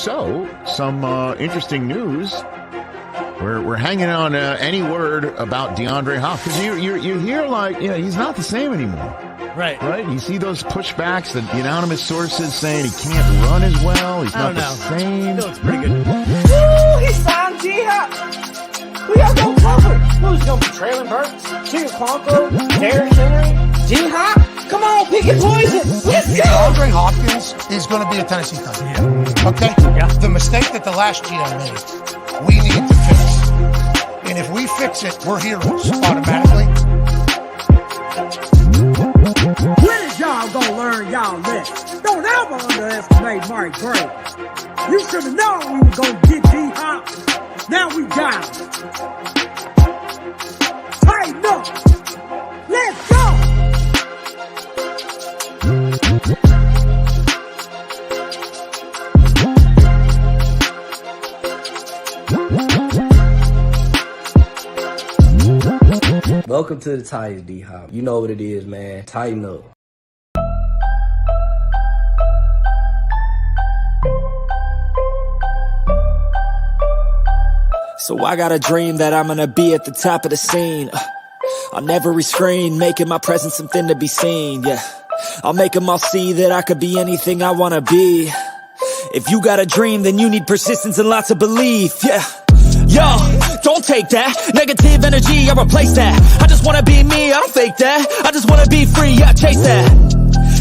So, some interesting news. We're hanging on any word about Deandre Hopkins. You hear like, he's not the same anymore. Right. You see those pushbacks, the anonymous sources saying he can't run as well. He's not the same. He looks pretty good. Woo! He signed G-Hop. We got no cover. Who's going to be Traylon Burks, King Conco, Derrick Henry, G-Hop? Come on, pick your poison. Let's go. Deandre Hopkins is going to be a Tennessee Titan. Yeah. Okay? Yeah. The mistake that the last GM made, we need to fix. And if we fix it, we're heroes automatically. When is y'all gonna learn y'all lesson? Don't ever underestimate Mike Gray. You should have known we were gonna get D-Hop. Now we got him. Tighten up. Let's go. Welcome to the Titans, D-Hop. You know what it is, man. Tighten up. So I got a dream that I'm gonna be at the top of the scene. I'll never restrain, making my presence something to be seen, yeah. I'll make them all see that I could be anything I wanna be. If you got a dream, then you need persistence and lots of belief, yeah. Yo, don't take that negative energy, I replace that. I just wanna be me, I don't fake that. I just wanna be free, yeah, chase that.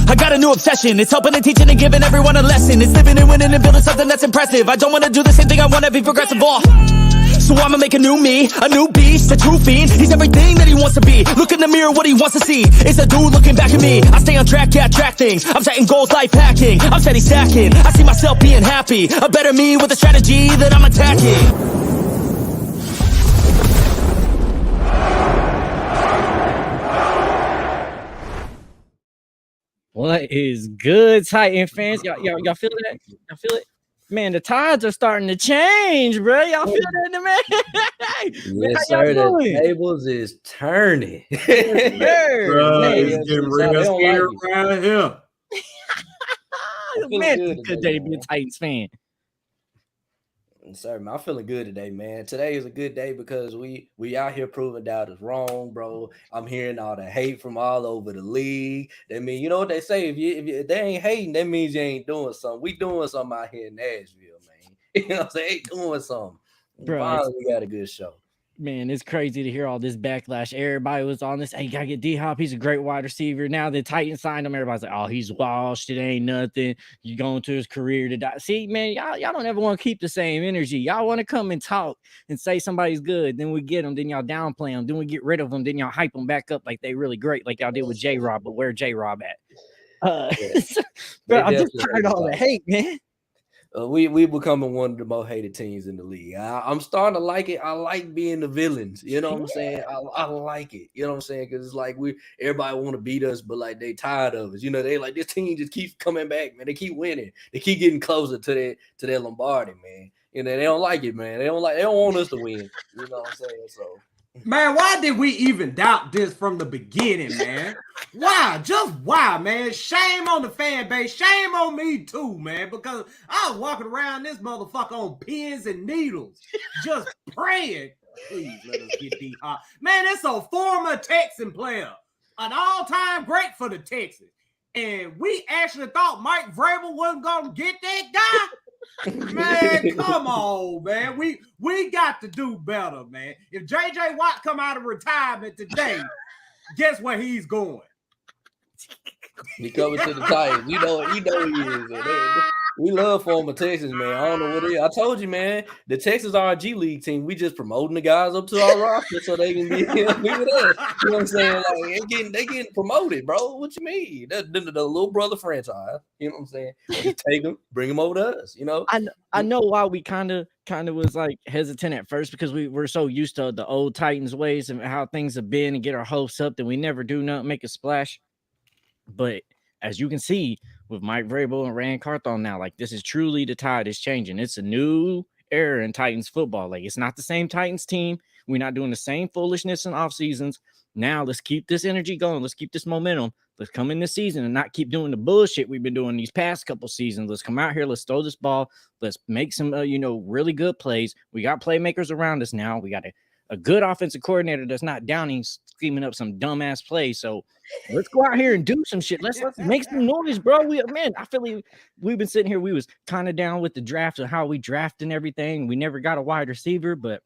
I got a new obsession, it's helping and teaching and giving everyone a lesson. It's living and winning and building something that's impressive. I don't wanna do the same thing, I wanna be progressive, so I'ma make a new me, a new beast, a true fiend. He's everything that he wants to be. Look in the mirror, what he wants to see. It's a dude looking back at me. I stay on track, yeah, track things. I'm setting goals, life hacking. I'm steady stacking. I see myself being happy. A better me with a strategy that I'm attacking. What is good, Titan fans? Y'all feel that? Y'all feel it? Man, the tides are starting to change, bro. Y'all feel that, man? Yes, sir. The tables is turning. Bro, it's getting real scared around here. Man, it's a good day to be a Titans fan. Sir, man, I'm feeling good today, man. Today is a good day because we out here proving doubt is wrong, bro. I'm hearing all the hate from all over the league. That mean, you know what they say? If they ain't hating, that means you ain't doing something. We doing something out here in Nashville, man. You know what I'm saying? Ain't doing something. Bro, finally, we got a good show. Man, it's crazy to hear all this backlash. Everybody was on this. Hey, you gotta get D-Hop. He's a great wide receiver. Now the Titans signed him. Everybody's like, oh, he's washed. It ain't nothing. You going to his career to die. See, man, y'all don't ever want to keep the same energy. Y'all want to come and talk and say somebody's good. Then we get them. Then y'all downplay them. Then we get rid of them. Then y'all hype them back up like they really great, like y'all did with J-Rob. But where J-Rob at? Bro, I'm just tired of all the hate, man. We becoming one of the most hated teams in the league. I'm starting to like it. I like being the villains. You know what I'm saying? I like it. You know what I'm saying? Because it's like everybody want to beat us, but like they tired of us. You know, they like this team just keeps coming back, man. They keep winning. They keep getting closer to their Lombardi, man. You know, they don't like it, man. They don't want us to win. You know what I'm saying? So. Man, why did we even doubt this from the beginning, man? Why? Just why, man? Shame on the fan base. Shame on me too, man, because I was walking around this motherfucker on pins and needles, just praying. Please let us get D-Hop. Man, it's a former Texan player, an all-time great for the Texans. And we actually thought Mike Vrabel wasn't going to get that guy. Man, come on, man. We got to do better, man. If JJ Watt come out of retirement today, guess where he's going? He coming to the Titans. You know he is. Man. We love former Texans, man. I don't know what it is. I told you, man. The Texans are our G League team. We just promoting the guys up to our roster so they can be with us. You know what I'm saying? Like they getting promoted, bro. What you mean? The little brother franchise. You know what I'm saying? Just take them, bring them over to us. You know. I know why we kind of was like hesitant at first because we're so used to the old Titans ways and how things have been and get our hopes up that we never do nothing, make a splash. But as you can see with Mike Vrabel and Rand Carthon now, like this is truly the tide is changing. It's a new era in Titans football. Like it's not the same Titans team. We're not doing the same foolishness in off seasons. Now let's keep this energy going. Let's keep this momentum. Let's come in this season and not keep doing the bullshit we've been doing these past couple seasons. Let's come out here. Let's throw this ball. Let's make some, really good plays. We got playmakers around us now. We got a good offensive coordinator that's not downing, scheming up some dumbass plays. So let's go out here and do some shit. Let's make some noise, bro. I feel like we've been sitting here. We was kind of down with the draft and how we draft and everything. We never got a wide receiver, but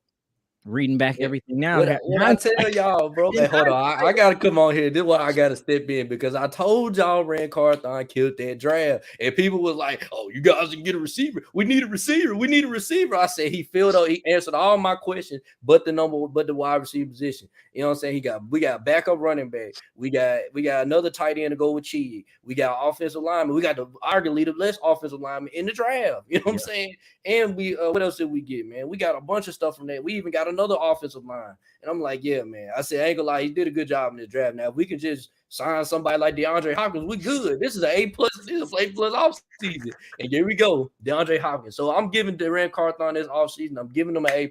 reading back everything now. What I tell y'all, bro, hey, hold on. I gotta come on here. This is why I gotta step in, because I told y'all Rand Carthon killed that draft, and people was like, "Oh, you guys can get a receiver. We need a receiver. We need a receiver." I said he answered all my questions, but the wide receiver position. You know what I'm saying? We got backup running back. We got another tight end to go with Chi. We got offensive lineman. We got arguably the best offensive lineman in the draft. You know what I'm saying? And we what else did we get, man? We got a bunch of stuff from that. We even got another offensive line. And I'm like, yeah, man. I said, I ain't gonna lie, he did a good job in this draft. Now, if we can just sign somebody like Deandre Hopkins, we good. This is an A+, off season. And here we go, Deandre Hopkins. So I'm giving Rand Carthon this off season. I'm giving him an A+.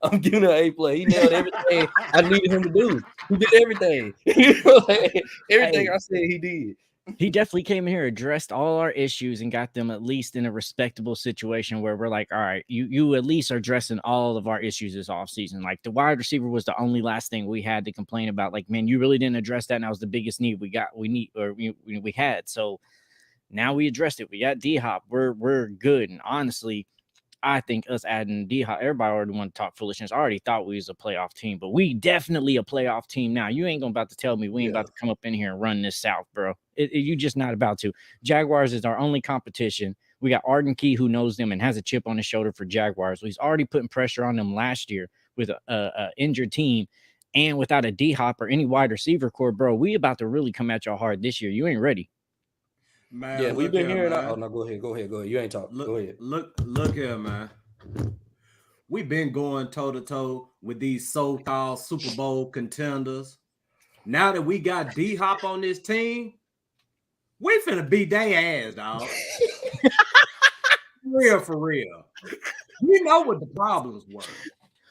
I'm giving him an A+. He nailed everything I needed him to do. He did everything. Everything I said he did. He definitely came here, addressed all our issues, and got them at least in a respectable situation where we're like, all right, you at least are addressing all of our issues this offseason. Like, the wide receiver was the only last thing we had to complain about. Like, man, you really didn't address that, and that was the biggest need we had. So now we addressed it. We got D-Hop. We're good. And honestly, I think us adding D-Hop, everybody already want to talk foolishness. I already thought we was a playoff team, but we definitely a playoff team now. You ain't about to tell me we ain't about to come up in here and run this South, bro. You just not about to. Jaguars is our only competition. We got Arden Key, who knows them and has a chip on his shoulder for Jaguars. He's already putting pressure on them last year with a injured team and without a D-Hop or any wide receiver core, bro. We about to really come at y'all hard this year. You ain't ready. Man, yeah, we've been hearing. Oh no, go ahead. You ain't talking. Go ahead. Look here, man. We've been going toe to toe with these so-called Super Bowl contenders. Now that we got D-Hop on this team, we finna beat their ass, dog. For real. You know what the problems were,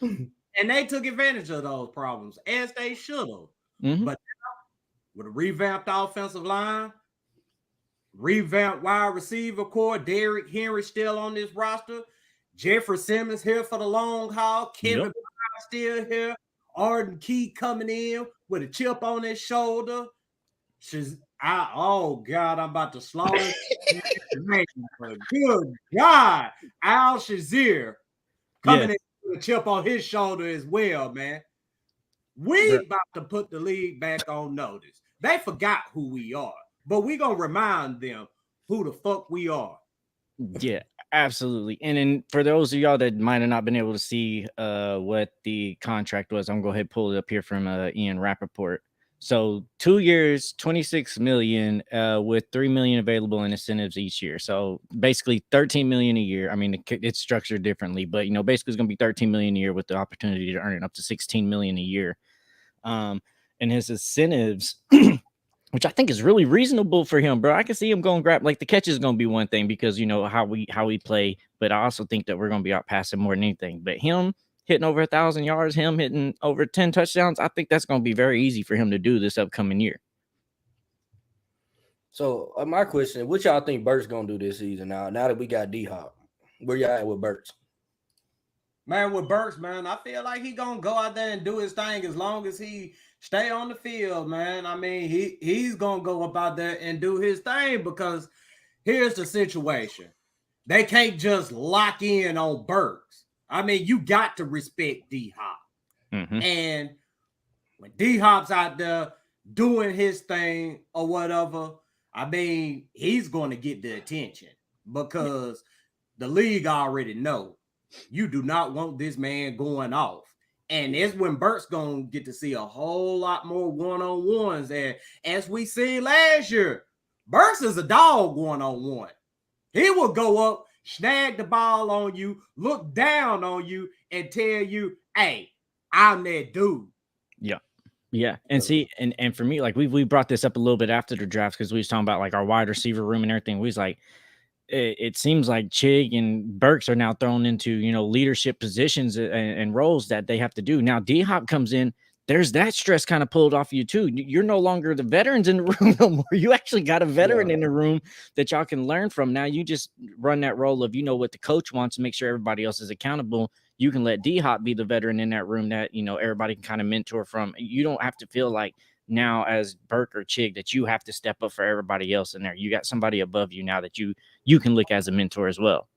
and they took advantage of those problems as they should have. Mm-hmm. But with a revamped offensive line, revamped wide receiver core, Derrick Henry still on this roster, Jeffrey Simmons here for the long haul, Kevin Brown still here, Arden Key coming in with a chip on his shoulder. Oh God, I'm about to slaughter. Good God, Al Shazier coming in with a chip on his shoulder as well, man. We about to put the league back on notice. They forgot who we are, but we gonna remind them who the fuck we are. Yeah, absolutely. And then for those of y'all that might have not been able to see what the contract was, I'm gonna go ahead and pull it up here from Ian Rappaport. So 2 years, $26 million, with $3 million available in incentives each year. So basically $13 million a year. I mean, it's structured differently, but basically it's gonna be $13 million a year with the opportunity to earn up to $16 million a year. And his incentives, which I think is really reasonable for him, bro. I can see him going grab, like, the catch is going to be one thing because how we play, but I also think that we're going to be out passing more than anything. But him hitting over 1,000 yards, him hitting over 10 touchdowns, I think that's going to be very easy for him to do this upcoming year. So my question, what y'all think Burt's going to do this season now that we got D-Hop? Where y'all at with Burt's? Man, with Burks, man, I feel like he gonna go out there and do his thing as long as he stay on the field, man. I mean, he's gonna go up out there and do his thing because here's the situation. They can't just lock in on Burks. I mean, you got to respect D-Hop. Mm-hmm. And when D-Hop's out there doing his thing or whatever, I mean, he's going to get the attention because the league already knows. You do not want this man going off. And that's when Burt's going to get to see a whole lot more one-on-ones. And as we seen last year, Burt's is a dog one-on-one. He will go up, snag the ball on you, look down on you, and tell you, hey, I'm that dude. Yeah. Yeah. And see, and for me, like we brought this up a little bit after the draft because we was talking about like our wide receiver room and everything. We was like, it seems like Chig and Burks are now thrown into, leadership positions and roles that they have to do. Now, D-Hop comes in, there's that stress kind of pulled off you too. You're no longer the veterans in the room no more. You actually got a veteran in the room that y'all can learn from. Now you just run that role of, what the coach wants to make sure everybody else is accountable. You can let D-Hop be the veteran in that room that, everybody can kind of mentor from. You don't have to feel like now as Burke or Chig that you have to step up for everybody else in there. You got somebody above you now that you can look as a mentor as well.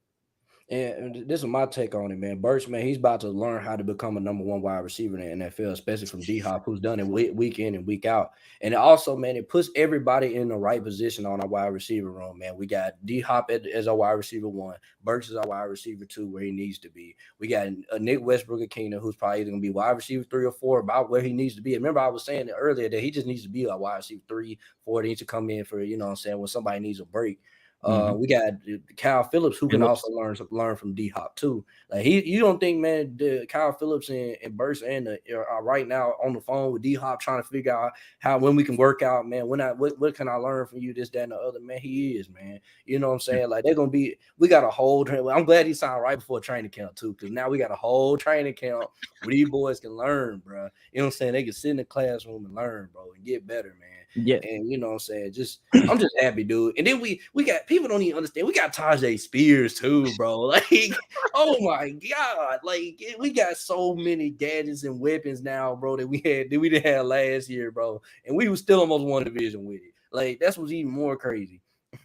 And this is my take on it, man. Burks, man, he's about to learn how to become a number one wide receiver in the NFL, especially from D-Hop, who's done it week in and week out. And also, man, it puts everybody in the right position on our wide receiver room, man. We got D-Hop as our wide receiver 1. Burks is our wide receiver 2, where he needs to be. We got Nick Westbrook-Ikhine, who's probably either going to be wide receiver 3 or 4, about where he needs to be. Remember, I was saying earlier that he just needs to be a wide receiver 3, 4. He needs to come in for, when somebody needs a break. We got Kyle Phillips, who can also learn from D-Hop too. Like you don't think, man, Kyle Phillips and Burst are right now on the phone with D-Hop trying to figure out when we can work out, man. What can I learn from you, this, that, and the other, man? He is, man. You know what I'm saying? Like we got a whole. I'm glad he signed right before training camp too, because now we got a whole training camp where these boys can learn, bro. You know what I'm saying? They can sit in the classroom and learn, bro, and get better, man. Yeah. And you know what I'm saying? I'm just happy, dude. And then we got people don't even understand. We got Tajay Spears too, bro. Like, oh my God. Like, we got so many gadgets and weapons now, bro, that we didn't have last year, bro. And we was still almost won division with it. Like, that's what's even more crazy.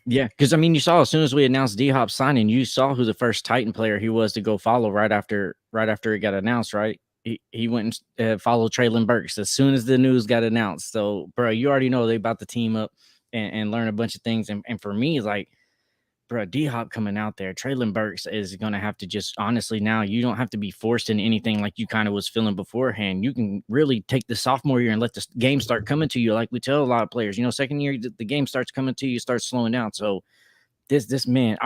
Yeah, because you saw as soon as we announced D-Hop signing, you saw who the first Titan player he was to go follow right after it got announced, right? He went and followed Treylon Burks as soon as the news got announced. So, bro, you already know they about to team up and learn a bunch of things. And for me, it's like, bro, D-Hop coming out there, Treylon Burks is going to have to just, honestly, now you don't have to be forced into anything like you kind of was feeling beforehand. You can really take the sophomore year and let the game start coming to you. Like we tell a lot of players, second year, the game starts coming to you, start slowing down. So this man,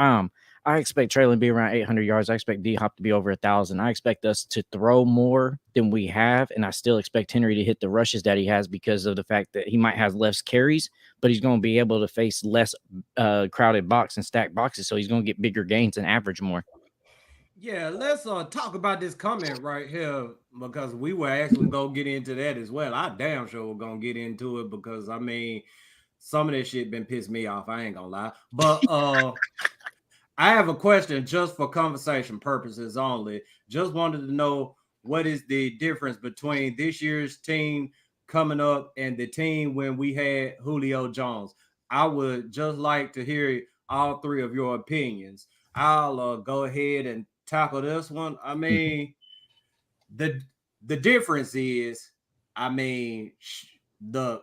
I expect Treylon to be around 800 yards. I expect D-Hop to be over 1,000. I expect us to throw more than we have, and I still expect Henry to hit the rushes that he has because of the fact that he might have less carries, but he's going to be able to face less crowded box and stacked boxes, so he's going to get bigger gains and average more. Yeah, let's talk about this comment right here, because we were actually going to get into that as well. I damn sure we're going to get into it because, some of this shit been pissing me off. I ain't going to lie. But I have a question just for conversation purposes only. Just wanted to know, what is the difference between this year's team coming up and the team when we had Julio Jones? I would just like to hear all three of your opinions. I'll go ahead and tackle this one. The difference is, the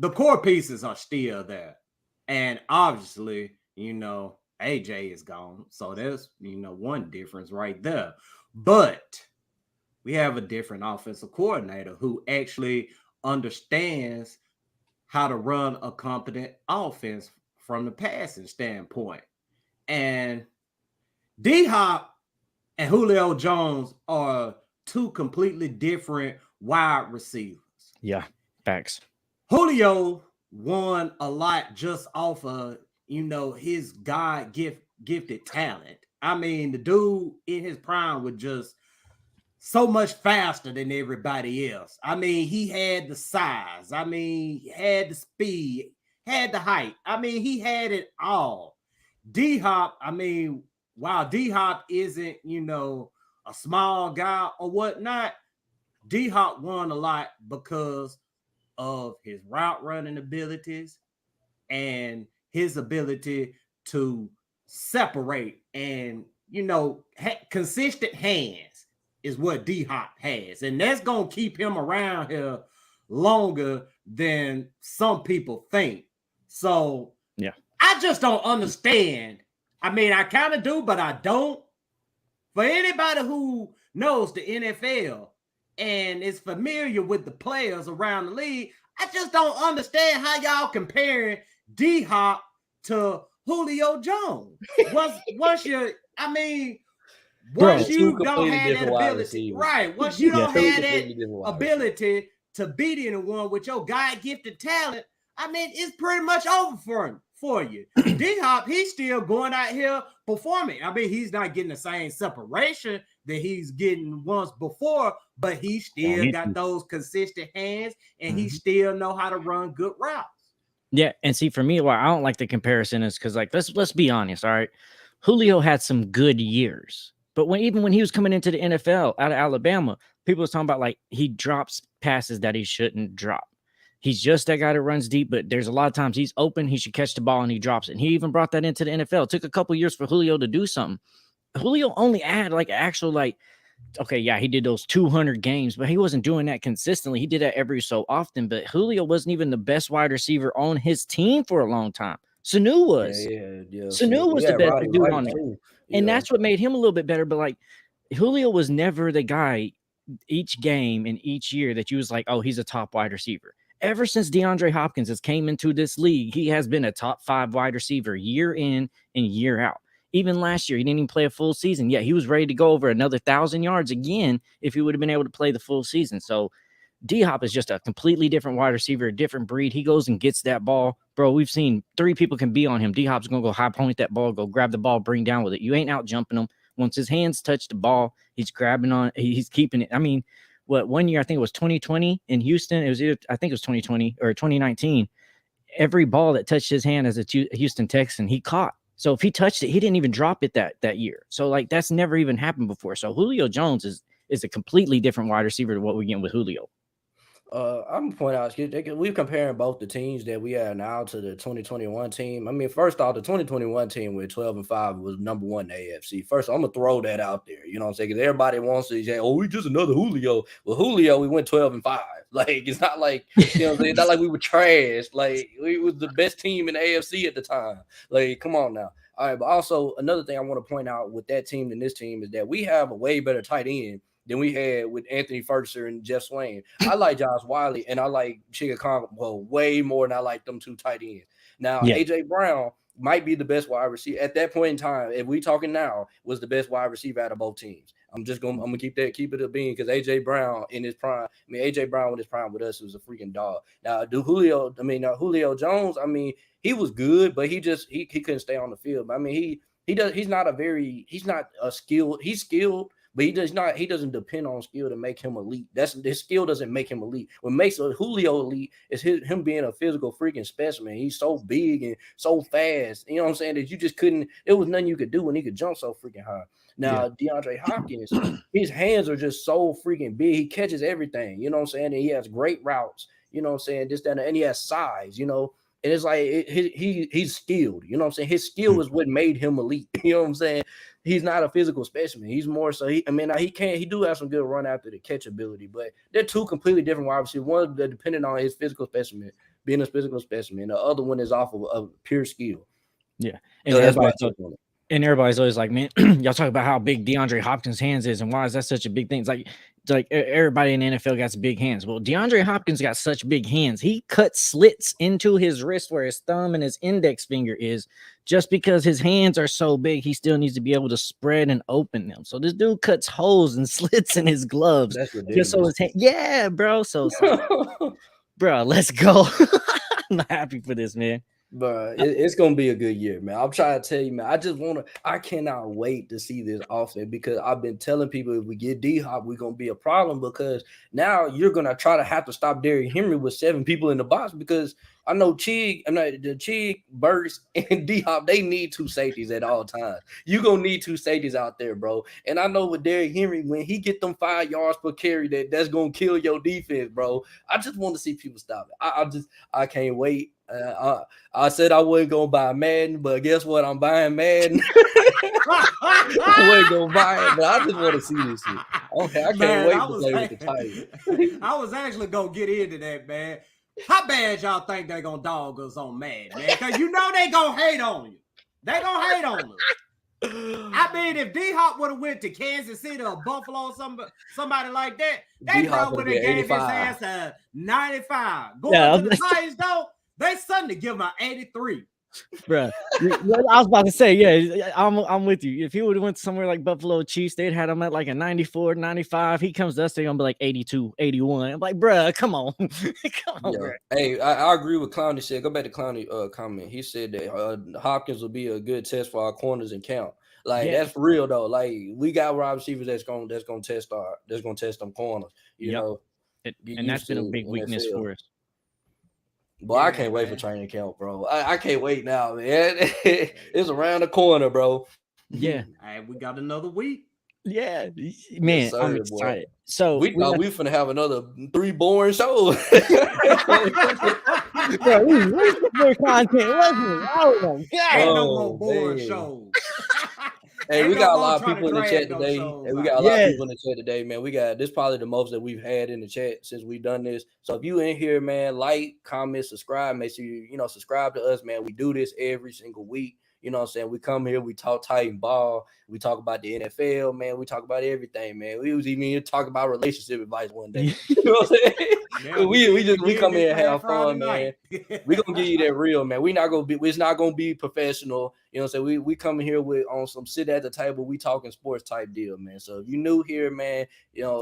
core pieces are still there. And obviously, AJ is gone. So there's, one difference right there. But we have a different offensive coordinator who actually understands how to run a competent offense from the passing standpoint. And D-Hop and Julio Jones are two completely different wide receivers. Yeah, facts. Julio won a lot just off of his gifted talent. The dude in his prime was just so much faster than everybody else. He had the size. He had the speed, had the height. He had it all. D-Hop, while D-Hop isn't, a small guy or whatnot, D-Hop won a lot because of his route running abilities and his ability to separate and, consistent hands is what D-Hop has. And that's going to keep him around here longer than some people think. So, yeah, I just don't understand. I kind of do, but I don't. For anybody who knows the NFL and is familiar with the players around the league, I just don't understand how y'all comparing D-Hop to Julio Jones. Once you don't have that ability, right? Once you don't have that ability to beat anyone with your God-gifted talent, it's pretty much over for you. D-Hop, he's still going out here performing. I mean, he's not getting the same separation that he's getting once before, but he still got those consistent hands, and he still know how to run good routes. Yeah, and see, for me, why I don't like the comparison is because, like, let's be honest, all right? Julio had some good years, but even when he was coming into the NFL out of Alabama, people was talking about, like, he drops passes that he shouldn't drop. He's just that guy that runs deep, but there's a lot of times he's open, he should catch the ball, and he drops it. And he even brought that into the NFL. It took a couple years for Julio to do something. Julio only had, like, actual, like, okay, yeah, he did those 200 games, but he wasn't doing that consistently. He did that every so often, but Julio wasn't even the best wide receiver on his team for a long time. Sanu was. Yeah. Sanu was the best dude on it. And that's what made him a little bit better. But, like, Julio was never the guy each game and each year that you was like, oh, he's a top wide receiver. Ever since DeAndre Hopkins has came into this league, he has been a top 5 wide receiver year in and year out. Even last year, he didn't even play a full season. Yeah, he was ready to go over another 1,000 yards again if he would have been able to play the full season. So D-Hop is just a completely different wide receiver, a different breed. He goes and gets that ball. Bro, we've seen 3 people can be on him. D-Hop's going to go high point that ball, go grab the ball, bring down with it. You ain't out jumping him. Once his hands touch the ball, he's grabbing on, he's keeping it. I mean, one year, I think it was 2020 in Houston. It was either, I think it was 2020 or 2019. Every ball that touched his hand as a Houston Texan, he caught. So if he touched it, he didn't even drop it that year. So, like, that's never even happened before. So Julio Jones is a completely different wide receiver to what we're getting with Julio. I'm gonna point out, we're comparing both the teams that we have now to the 2021 team. I mean, first off, the 2021 team with 12-5 was number 1 in the AFC. First, I'm gonna throw that out there. You know what I'm saying? Because everybody wants to say, "Oh, we just another Julio." Well, Julio, we went 12-5. Like, it's not like, you know, it's not like we were trash. Like, we was the best team in the AFC at the time. Like, come on now. All right, but also another thing I want to point out with that team than this team is that we have a way better tight end than we had with Anthony Ferguson and Jeff Swain. I like Josh Wiley and I like Chigga Conwell way more than I like them 2 tight ends. Now, AJ Brown might be the best wide receiver at that point in time. If we talking now, was the best wide receiver out of both teams. I'm gonna keep it a bean because AJ Brown in his prime. I mean, AJ Brown in his prime with us was a freaking dog. Now, Julio Jones. I mean, he was good, but he couldn't stay on the field. I mean, he's not a skilled. He's skilled. But he doesn't depend on skill to make him elite. His skill doesn't make him elite. What makes Julio elite is him being a physical freaking specimen. He's so big and so fast. You know what I'm saying? That you just couldn't. There was nothing you could do when he could jump so freaking high. Now, DeAndre Hopkins, his hands are just so freaking big. He catches everything. You know what I'm saying? And he has great routes. You know what I'm saying? This, that, and he has size. You know. And it's like he's skilled. You know what I'm saying? His skill is what made him elite. You know what I'm saying? He's not a physical specimen. He's more so. He do have some good run after the catch ability, but they're 2 completely different wide receivers. One that depending on his physical specimen, being a physical specimen. The other one is off of pure skill. Yeah, and everybody's always like, man, y'all talk about how big DeAndre Hopkins' hands is, and why is that such a big thing? It's like everybody in the NFL got some big hands. Well, DeAndre Hopkins got such big hands. He cut slits into his wrist where his thumb and his index finger is. Just because his hands are so big, he still needs to be able to spread and open them. So this dude cuts holes and slits in his gloves. That's ridiculous. Just so his hand, yeah, bro. So bro, let's go. I'm happy for this, man. But it's gonna be a good year, man. I'm trying to tell you, man. I cannot wait to see this offense because I've been telling people if we get D-Hop, we're gonna be a problem because now you're gonna have to stop Derrick Henry with 7 people in the box because I know Chig, Burks, and D-Hop, they need 2 safeties at all times. You're gonna need 2 safeties out there, bro. And I know with Derrick Henry, when he get them 5 yards per carry, that's gonna kill your defense, bro. I just want to see people stop it. I can't wait. I said I wasn't gonna buy Madden, but guess what? I'm buying Madden. I wasn't gonna buy it, but I just want to see this shit. Okay, I can't wait to play with the Titans. I was actually gonna get into that, man. How bad y'all think they gonna dog us on Madden, man? Because you know they gonna hate on you. They gonna hate on us. I mean, if D-Hop would have went to Kansas City or Buffalo or somebody like that, they probably would have gave his ass a 95. Going to the Titans, though, they suddenly give him an 83. Bro, I was about to say, yeah, I'm with you. If he would have went somewhere like Buffalo Chiefs, they'd had him at like a 94, 95. He comes to us, they're gonna be like 82, 81. I'm like, bro, come on. Come on, bro. Hey, I agree with Clowney said. Go back to Clowney comment. He said that Hopkins will be a good test for our corners and count. Like that's for real though. Like we got wide receivers that's gonna test them corners. You know, and that's been a big weakness for us. But I can't wait for training camp, bro. I can't wait now, man. It's around the corner, bro. Yeah. Hey, we got another week. Yeah, man, yes, sir, I'm excited. Boy. So we thought we finna have another 3 boring shows. Bro, more content, wasn't it? Oh my god, no more boring shows. Hey, we got a lot of people in the chat today. Hey, we got a lot of people in the chat today, man. We got this probably the most that we've had in the chat since we've done this. So if you in here, man, like, comment, subscribe. Make sure you subscribe to us, man. We do this every single week. You know what I'm saying? We come here, we talk Titan ball, we talk about the NFL, man. We talk about everything, man. We was even here talking about relationship advice one day. You know what I'm saying? Man, we come here and have fun, man. We gonna give you that real, man. It's not gonna be professional. You know what I'm saying? We come here on some sit at the table, we talking sports type deal, man. So if you new here, man,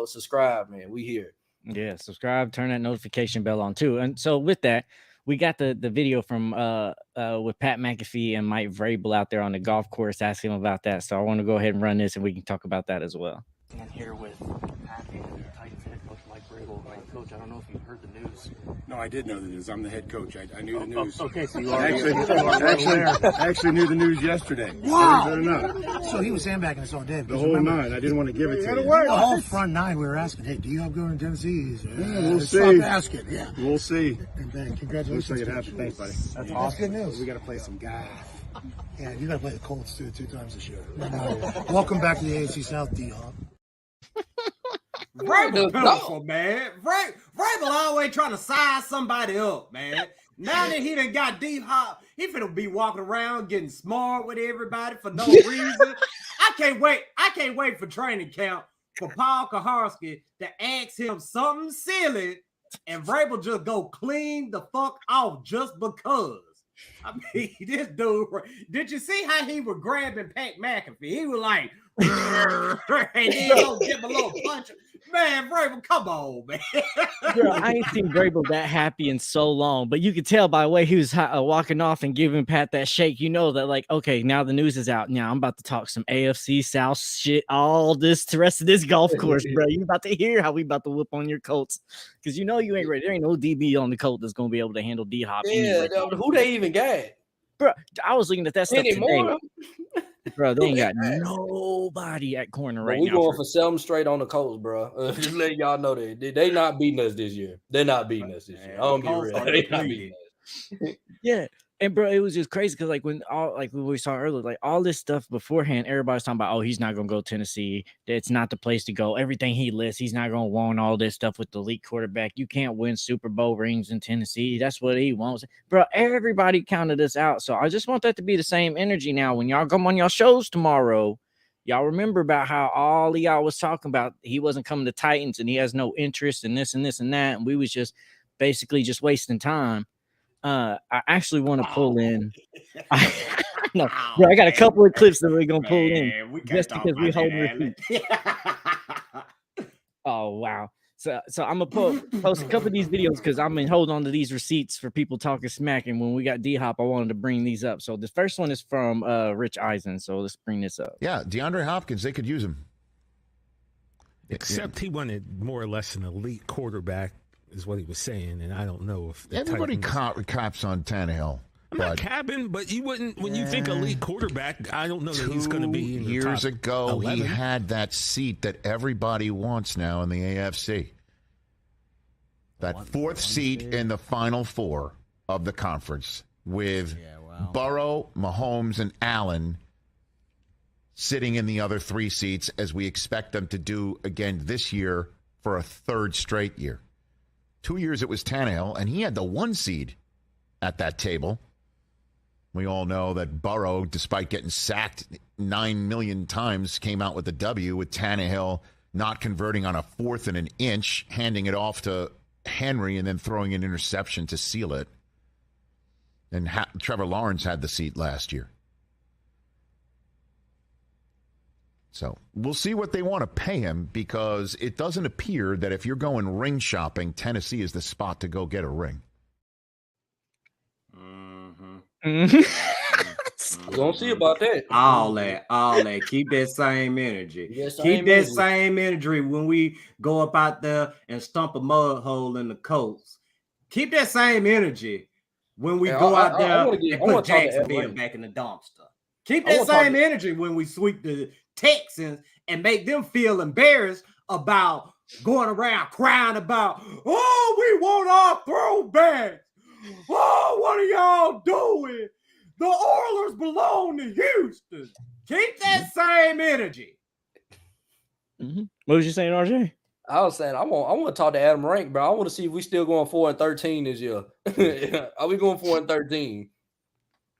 subscribe, man. We here. Yeah, subscribe, turn that notification bell on too. And so with that, we got the video from with Pat McAfee and Mike Vrabel out there on the golf course asking him about that. So I want to go ahead and run this and we can talk about that as well. And here with Pat and Titans head coach Mike Vrabel. Coach, I don't know if you've heard the news. No, I did know the news. I'm the head coach. I knew the news. Okay, so you actually knew the news yesterday. Wow. So he was sandbagging us all day. The whole nine. I didn't want to give it to you. The whole front nine, we were asking, hey, do you have going to Tennessee? We'll see. Stop asking. Yeah. We'll see. And Ben, congratulations. Looks like it happened. Thanks, buddy. That's awesome. Good news. We got to play some guys. Yeah, you got to play the Colts too 2 times this year. Welcome back to the AFC South, D-Hop. Vrabel pitiful, man. Vrabel always trying to size somebody up, man. Now that he done got D-Hop, he finna be walking around getting smart with everybody for no reason. I can't wait for training camp for Paul Kaharski to ask him something silly and Vrabel just go clean the fuck off just because. I mean, this dude, did you see how he was grabbing Pat McAfee? He was like, and then go give him a little punch. Man, Vrabel, come on, man. Bro, I ain't seen Vrabel that happy in so long, but you could tell by the way he was walking off and giving Pat that shake. You know that, like, okay, now the news is out. Now I'm about to talk some AFC South shit all the rest of this golf course, bro. You about to hear how we about to whoop on your Colts because you know you ain't ready. There ain't no DB on the Colt that's gonna be able to handle D-Hop. Yeah, who they even got? Bro, I was looking at that stuff today. Bro, they ain't got nobody at corner right now. We going for 7 straight on the Colts, bro. Just letting y'all know that they not beating us this year. They're not beating us this year. I don't be real. They not beating us. Yeah. And bro, it was just crazy because like when we saw earlier, like all this stuff beforehand, everybody's talking about, oh, he's not gonna go Tennessee. It's not the place to go. Everything he lists, he's not gonna want all this stuff with the elite quarterback. You can't win Super Bowl rings in Tennessee. That's what he wants. Bro, everybody counted us out. So I just want that to be the same energy now. When y'all come on y'all shows tomorrow, y'all remember about how all of y'all was talking about he wasn't coming to Titans and he has no interest in this and this and that. And we was just basically just wasting time. I actually want to pull in. No, bro, I got a couple of clips that we're gonna pull in just because we hold repeat. Oh wow! So I'm gonna post a couple of these videos because I'm gonna hold on to these receipts for people talking smack. And when we got D-Hop, I wanted to bring these up. So the first one is from Rich Eisen. So let's bring this up. Yeah, DeAndre Hopkins, they could use him. Except he wanted more or less an elite quarterback. Is what he was saying, and I don't know if everybody caps on Tannehill. I'm not capping, but you wouldn't when you think elite quarterback. I don't know that he's going to be in the years top ago. 11. He had that seat that everybody wants now in the AFC. That fourth seat in the Final Four of the conference with Burrow, Mahomes, and Allen sitting in the other 3 seats, as we expect them to do again this year for a 3rd straight year. 2 years it was Tannehill, and he had the 1 seed at that table. We all know that Burrow, despite getting sacked 9 million times, came out with the W with Tannehill not converting on a 4th and an inch, handing it off to Henry, and then throwing an interception to seal it. And Trevor Lawrence had the seat last year. So we'll see what they want to pay him, because it doesn't appear that if you're going ring shopping, Tennessee is the spot to go get a ring. We're going to see about that. All that. Keep that same energy. Keep that same energy when we go up out there and stump a mud hole in the Colts. Keep that same energy when we go out there and put Jacksonville back in the dumpster. Keep that same energy when we sweep the Texans and make them feel embarrassed about going around crying about, oh, we want our throwbacks. Oh, what are y'all doing? The Oilers belong to Houston. Keep that same energy. What was you saying, RJ? I was saying I want to talk to Adam Rank, bro. I want to see if we still going 4-13 this year. Are we going 4-13?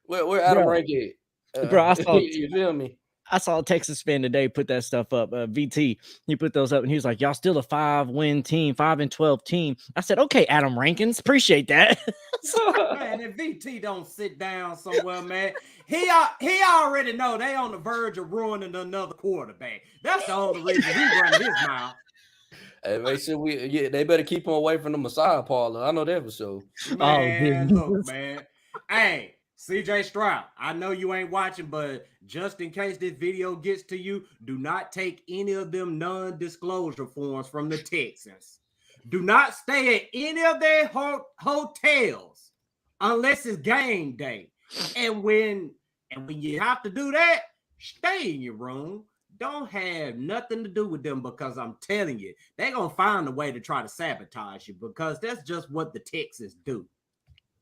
Where Adam Rank at? Bro, I saw you feel me? I saw a Texas fan today put that stuff up. VT, he put those up, and he was like, "Y'all still a 5-win team, 5-12 team." I said, "Okay, Adam Rankins, appreciate that." Man, if VT don't sit down somewhere, man, he already know they on the verge of ruining another quarterback. That's the only reason he running his mouth. Hey, make sure they better keep him away from the Messiah parlor. I know that for sure. Man, look, man. Hey, CJ Stroud, I know you ain't watching, but just in case this video gets to you, do not take any of them non-disclosure forms from the Texans. Do not stay at any of their hotels unless it's game day. And when you have to do that, stay in your room. Don't have nothing to do with them, because I'm telling you, they're going to find a way to try to sabotage you, because that's just what the Texans do.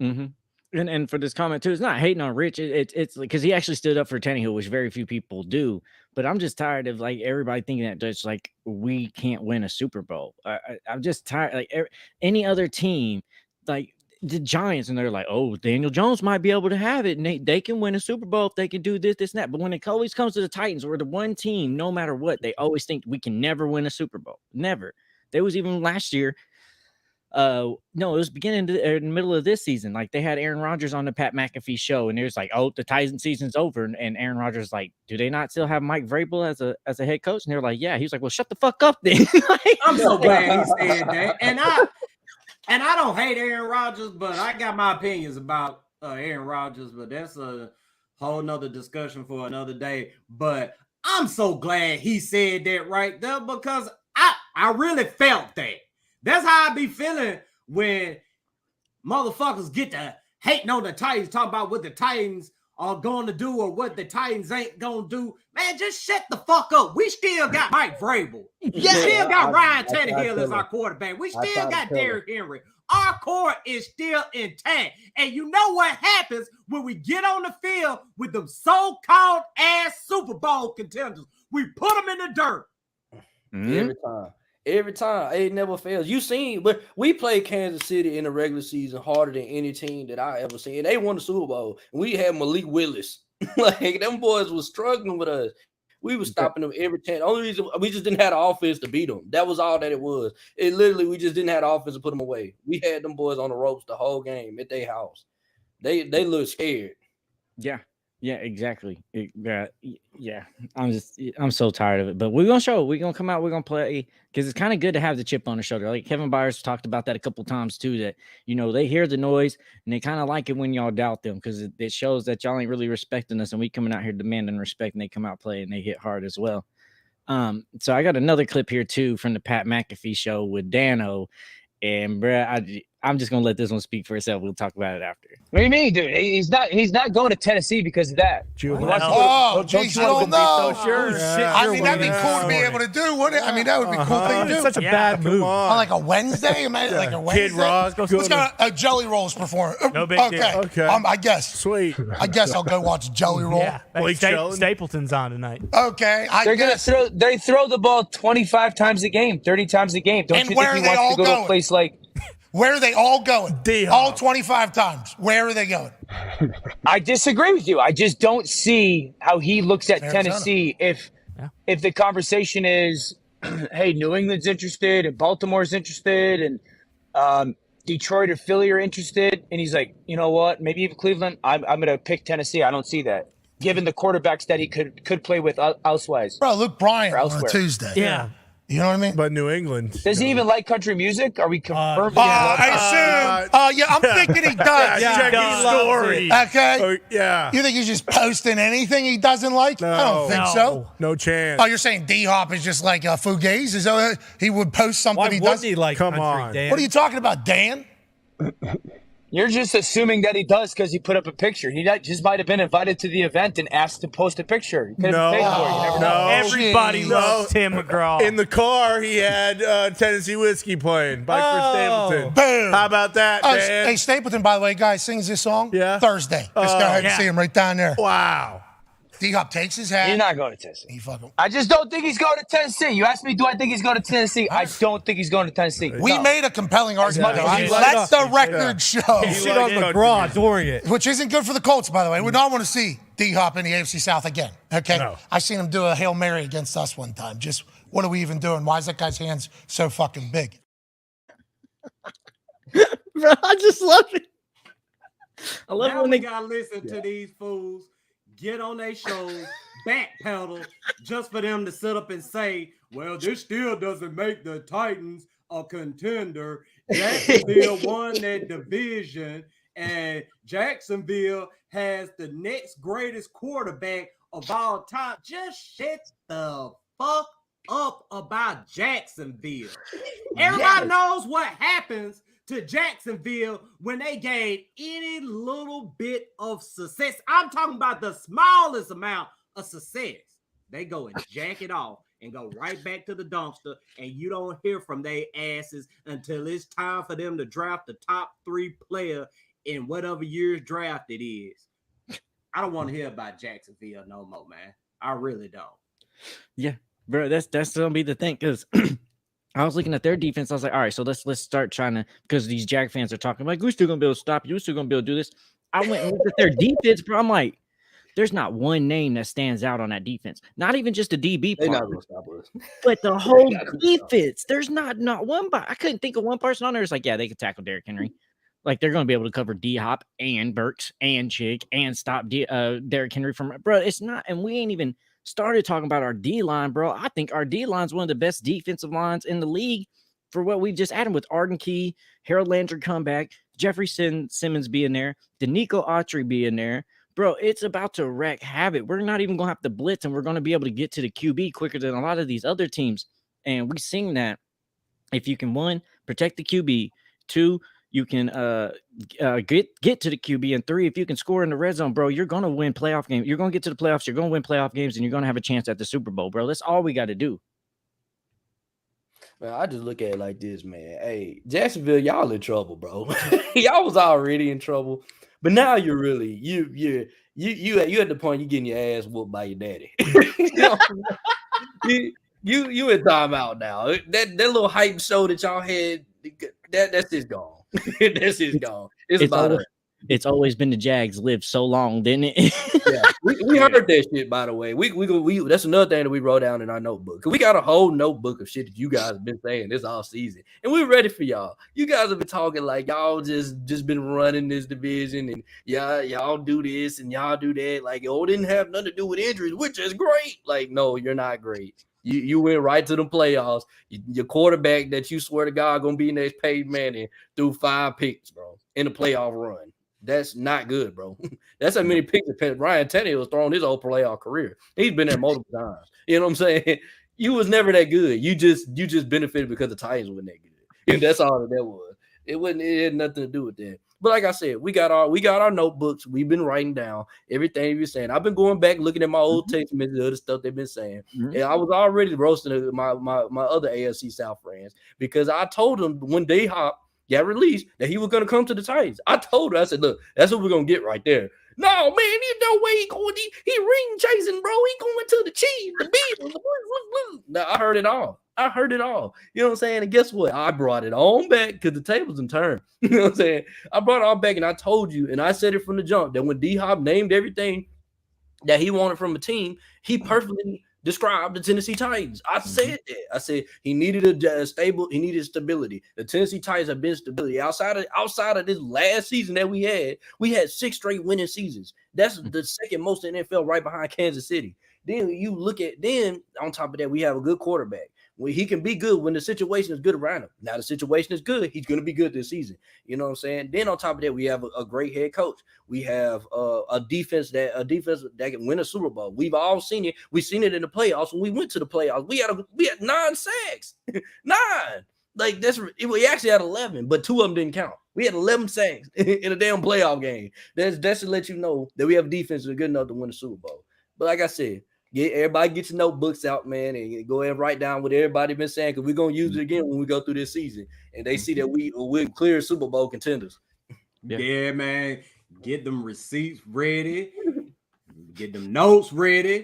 Mm-hmm. And for this comment too, it's not hating on Rich. It's because he actually stood up for Tannehill, which very few people do. But I'm just tired of like everybody thinking that just like we can't win a Super Bowl. I'm just tired. Like any other team, like the Giants, and they're like, oh, Daniel Jones might be able to have it, and they can win a Super Bowl if they can do this, and that. But when it always comes to the Titans, we're the one team, no matter what, they always think we can never win a Super Bowl. Never. There was even last year. No, it was beginning in the middle of this season. Like they had Aaron Rodgers on the Pat McAfee show, and it was like, "Oh, the Titan season's over." And Aaron Rodgers like, "Do they not still have Mike Vrabel as a head coach?" And they're like, "Yeah." He was like, "Well, shut the fuck up, then." I'm so glad he said that. And I don't hate Aaron Rodgers, but I got my opinions about Aaron Rodgers. But that's a whole nother discussion for another day. But I'm so glad he said that right there, because I really felt that. That's how I be feeling when motherfuckers get to hating on the Titans, talking about what the Titans are going to do or what the Titans ain't going to do. Man, just shut the fuck up. We still got Mike Vrabel. We still got Ryan Tannehill as our quarterback. We still got Derrick Henry. Our core is still intact. And you know what happens when we get on the field with them so-called ass Super Bowl contenders? We put them in the dirt. Every time. It never fails. You seen, but we played Kansas City in the regular season harder than any team that I ever seen. They won the Super Bowl. And we had Malik Willis. Like, them boys was struggling with us. We was stopping them every chance. Only reason we just didn't have the offense to beat them. That was all that it was. It literally, we just didn't have the offense to put them away. We had them boys on the ropes the whole game at their house. They look scared. Yeah, exactly. Yeah. I'm so tired of it. But we're gonna show. We're gonna come out. We're gonna play, because it's kind of good to have the chip on the shoulder. Like Kevin Byers talked about that a couple times too. That they hear the noise and they kind of like it when y'all doubt them, because it shows that y'all ain't really respecting us, and we coming out here demanding respect, and they come out play and they hit hard as well. So I got another clip here too from the Pat McAfee show with Dano, and bruh, I'm just gonna let this one speak for itself. We'll talk about it after. What do you mean, dude? He's not going to Tennessee because of that. Oh, geez, you don't know. So sure. I mean, that'd be cool to be able to do, wouldn't it? I mean, that would be a cool thing to do. It's such a bad move. On like a Wednesday? Like a Wednesday? Kid Rock. Who's got a Jelly Rolls perform? No big deal. Okay. I guess. Sweet. I guess I'll go watch Jelly Roll. Yeah. Stapleton's on tonight. Okay. They throw the ball 25 times a game, 30 times a game. Don't you think he wants to go to a place like... Where are they all going? All 25 times. Where are they going? I disagree with you. I just don't see how he looks at Tennessee if the conversation is, hey, New England's interested and Baltimore's interested, and Detroit or Philly are interested, and he's like, you know what? Maybe even Cleveland. I'm going to pick Tennessee. I don't see that, given the quarterbacks that he could play with elsewise. Bro, Luke Bryan or on a elsewhere. Tuesday. Yeah. You know what I mean? But New England. Does he even like country music? Are we confirmed? I assume. Yeah, I'm thinking he does. Check his story. Okay. Yeah. You think he's just posting anything he doesn't like? I don't think so. No chance. Oh, you're saying D-Hop is just like fugazi? Is that he would post something Why he would does? he like Come country, on. Dan? What are you talking about, Dan? You're just assuming that he does because he put up a picture. He just might have been invited to the event and asked to post a picture. He could have paid for it. You never know. Everybody loves Tim McGraw. In the car, he had Tennessee Whiskey playing by Chris Stapleton. Boom. How about that, Dan? Hey, Stapleton, by the way, guy sings this song Thursday. Just go ahead and see him right down there. Wow. D-Hop takes his hat. He's not going to Tennessee. He fucking. I just don't think he's going to Tennessee. You asked me, do I think he's going to Tennessee? I don't think he's going to Tennessee. We made a compelling argument. much Let the record show. Shit on McGraw during it. Which isn't good for the Colts, by the way. We don't want to see D-Hop in the AFC South again. Okay? No. I seen him do a Hail Mary against us one time. Just, what are we even doing? Why is that guy's hands so fucking big? Bro, I just love it. I love Now when we they gotta listen to these fools get on their shows, backpedal, just for them to sit up and say, well, this still doesn't make the Titans a contender. Jacksonville won that division, and Jacksonville has the next greatest quarterback of all time. Just shut the fuck up about Jacksonville. Everybody knows what happens to Jacksonville when they gain any little bit of success. I'm talking about the smallest amount of success. They go and jack it off and go right back to the dumpster, and you don't hear from their asses until it's time for them to draft the top 3 player in whatever year's draft it is. I don't want to hear about Jacksonville no more, man. I really don't. Yeah, bro, that's gonna be the thing, because I was looking at their defense. I was like, all right, so let's start trying to, because these Jag fans are talking like, we're still gonna be able to stop you, we're still gonna be able to do this. I went and looked at their defense, bro. I'm like, there's not one name that stands out on that defense. Not even just the DB part, They're not gonna stop us. but the whole defense. There's not one. I couldn't think of one person on there. It's like, yeah, they could tackle Derrick Henry. Like, they're going to be able to cover D-Hop and Burks and Chick and stop Derrick Henry from, bro. It's not, and we ain't even started talking about our D-line, bro. I think our D-line is one of the best defensive lines in the league for what we just added with Arden Key, Harold Landry comeback, Jeffrey Simmons being there, Danico Autry being there. Bro, it's about to wreak havoc. We're not even going to have to blitz, and we're going to be able to get to the QB quicker than a lot of these other teams. And we sing that if you can, 1, protect the QB, 2, you can get to the QB, and 3, if you can score in the red zone, bro, you're going to win playoff games. You're going to get to the playoffs. You're going to win playoff games, and you're going to have a chance at the Super Bowl, bro. That's all we got to do. Man, I just look at it like this, man. Hey, Jacksonville, y'all in trouble, bro. Y'all was already in trouble, but now you're really you at the point you getting your ass whooped by your daddy. you in timeout now. That little hype show that y'all had, that's just gone. That's just gone. It's always been the Jags lived so long, didn't it? Yeah, we heard that shit, by the way. We that's another thing that we wrote down in our notebook. We got a whole notebook of shit that you guys have been saying this all season, and we're ready for y'all. You guys have been talking like y'all just been running this division, and y'all do this and y'all do that. Like, it didn't have nothing to do with injuries, which is great. Like, no, you're not great. You went right to the playoffs. Your quarterback that you swear to God gonna be next Peyton Manning threw 5 picks, bro, in a playoff run. That's not good, bro. That's how many picks Ryan Tannehill was throwing his whole playoff career. He's been there multiple times. You know what I'm saying? You was never that good. You just benefited because the Titans weren't that good. And that's all that was. It had nothing to do with that. But like I said, we got our notebooks. We've been writing down everything you're saying. I've been going back looking at my old tapes and the other stuff they've been saying. And I was already roasting my other AFC South friends because I told them when D-Hop got released that he was going to come to the Titans. I told her, I said, look, that's what we're going to get right there. No, man, there's no way he going. He ring chasing, bro. He going to the Chiefs, the Beatles. Now, I heard it all. You know what I'm saying? And guess what? I brought it on back because the tables in turn. You know what I'm saying? I brought it all back, and I told you, and I said it from the jump, that when D-Hop named everything that he wanted from a team, he perfectly described the Tennessee Titans. I said that. I said he needed a stable. He needed stability. The Tennessee Titans have been stability outside of this last season that we had 6 straight winning seasons. That's the second most in the NFL, right behind Kansas City. Then you look at on top of that, we have a good quarterback. Well, he can be good when the situation is good around him. Now the situation is good. He's going to be good this season. You know what I'm saying? Then on top of that, we have a great head coach. We have a defense that can win a Super Bowl. We've all seen it. We've seen it in the playoffs. When we went to the playoffs, we had 9 sacks. 9. Like we actually had 11, but 2 of them didn't count. We had 11 sacks in a damn playoff game. That's to let you know that we have defense that's good enough to win the Super Bowl. But like I said, everybody get your notebooks out, man, and go ahead and write down what everybody been saying, because we're going to use it again when we go through this season. And they see that we're clear Super Bowl contenders. Yeah, man. Get them receipts ready. Get them notes ready.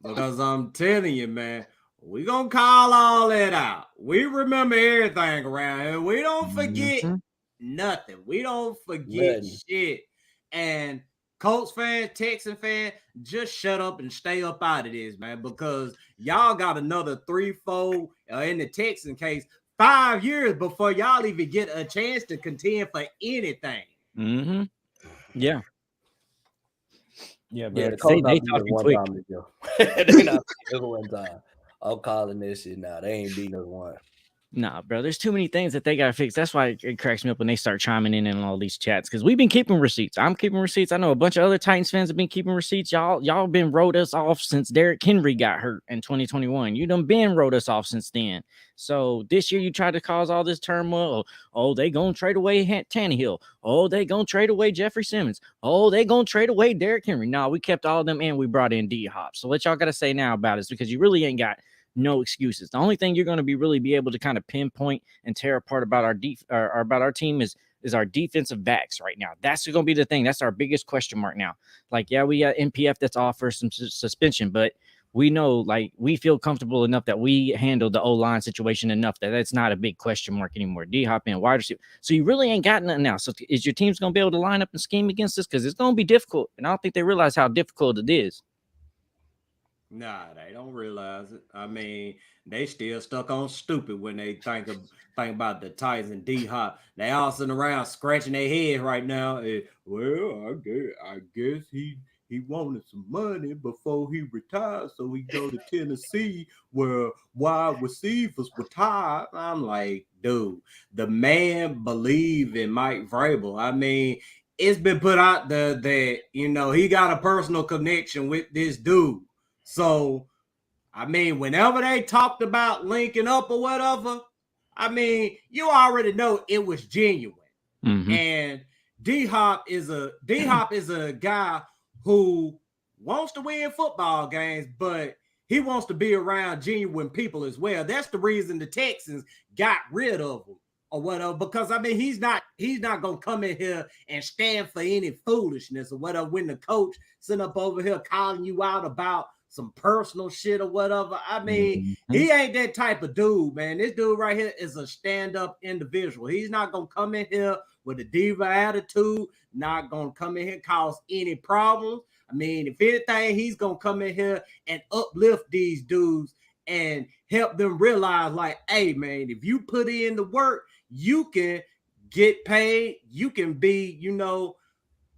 Because I'm telling you, man, we're going to call all that out. We remember everything around here. We don't forget nothing. We don't forget shit. And Colts fan, Texan fan, just shut up and stay up out of this, man, because y'all got another 3-4, in the Texan case, 5 years before y'all even get a chance to contend for anything. Mm-hmm. Yeah. Yeah, bro. Yeah, the Colts not beating us 1 time this year. They not beating us 1 time. I'm calling this shit now. They ain't beating us 1. Nah, bro. There's too many things that they gotta fix. That's why it cracks me up when they start chiming in all these chats, because we've been keeping receipts. I'm keeping receipts. I know a bunch of other Titans fans have been keeping receipts. Y'all been wrote us off since Derrick Henry got hurt in 2021. You done been wrote us off since then. So this year you tried to cause all this turmoil. Oh, they gonna trade away Tannehill. Oh, they gonna trade away Jeffrey Simmons. Oh, they gonna trade away Derrick Henry. No, we kept all of them and we brought in D-Hop. So what y'all gotta say now about it is, because you really ain't got no excuses. The only thing you're going to be able to kind of pinpoint and tear apart about our team is our defensive backs right now. That's going to be the thing. That's our biggest question mark now. Like, yeah, we got NPF that's off for some suspension, but we know, like, we feel comfortable enough that we handled the O-line situation enough that that's not a big question mark anymore. D-Hop and wide receiver. So you really ain't got nothing now. So is your team's going to be able to line up and scheme against this? Because it's going to be difficult, and I don't think they realize how difficult it is. Nah, they don't realize it. I mean, they still stuck on stupid when they think about the Titans and D-Hop. They all sitting around scratching their head right now. Well, I guess he wanted some money before he retired, so he go to Tennessee where wide receivers retired. I'm like, dude, the man believed in Mike Vrabel. I mean, it's been put out there that, he got a personal connection with this dude. So, I mean, whenever they talked about linking up or whatever, I mean, you already know it was genuine. Mm-hmm. And D-Hop is a guy who wants to win football games, but he wants to be around genuine people as well. That's the reason the Texans got rid of him or whatever, because, I mean, he's not going to come in here and stand for any foolishness or whatever when the coach sitting up over here calling you out about some personal shit or whatever. I mean, he ain't that type of dude, man. This dude right here is a stand-up individual. He's not going to come in here with a diva attitude, not going to come in here and cause any problems. I mean, if anything, he's going to come in here and uplift these dudes and help them realize, like, hey, man, if you put in the work, you can get paid. You can be,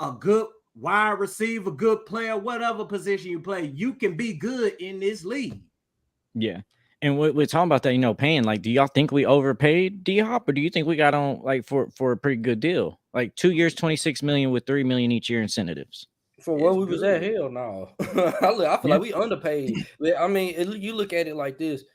a good wide receiver, good player, whatever position you play, you can be good in this league. Yeah. And we're talking about that, paying, like, do y'all think we overpaid D-Hop, or do you think we got on, like, for a pretty good deal? Like 2 years, $26 million with $3 million each year incentives. For where we was at, hell no. I feel like we underpaid. I mean, you look at it like this.